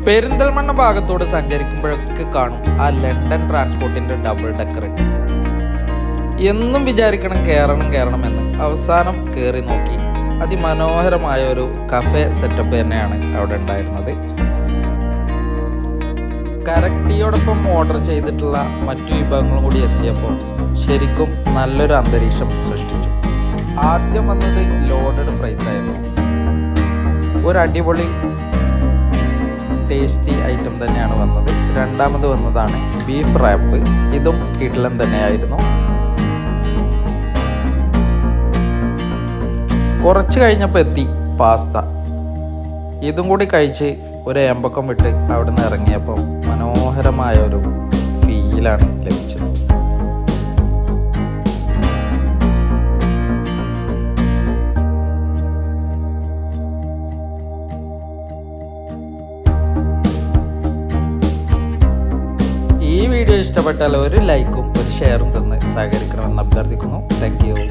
പെരിന്തൽമണ്ണ ഭാഗത്തോട് സഞ്ചരിക്കുമ്പോഴൊക്കെ കാണും ആ London ട്രാൻസ്പോർട്ടിന്റെ double decker. എന്നും വിചാരിക്കണം കയറണമെന്ന്. അവസാനം കയറി നോക്കി. അതിമനോഹരമായ ഒരു കഫേ സെറ്റപ്പ് തന്നെയാണ് അവിടെ ഉണ്ടായിരുന്നത്. കരക്ടിയോടൊപ്പം ഓർഡർ ചെയ്തിട്ടുള്ള മറ്റു വിഭവങ്ങളും കൂടി എത്തിയപ്പോൾ ശരിക്കും നല്ലൊരു അന്തരീക്ഷം സൃഷ്ടിച്ചു. ആദ്യം വന്നത് ലോഡഡ് ഫ്രൈസ് ആയിരുന്നു. ഒരു അടിപൊളി ടേസ്റ്റി ഐറ്റം തന്നെയാണ് വന്നത്. രണ്ടാമത് വന്നതാണ് ബീഫ് റാപ്പ്. ഇതും കിടിലൻ തന്നെയായിരുന്നു. കുറച്ച് കഴിഞ്ഞപ്പോൾ എത്തി പാസ്ത. ഇതും കൂടി കഴിച്ച് ഒരു ഏമ്പക്കം വിട്ട് അവിടെ നിന്ന് ഇറങ്ങിയപ്പോൾ മനോഹരമായ ഒരു ഫീലാണ് ലഭിച്ചത്. ഈ വീഡിയോ ഇഷ്ടപ്പെട്ടാൽ ഒരു ലൈക്കും ഒരു ഷെയറും തന്ന് സഹകരിക്കണമെന്ന് അഭ്യർത്ഥിക്കുന്നു. Thank you.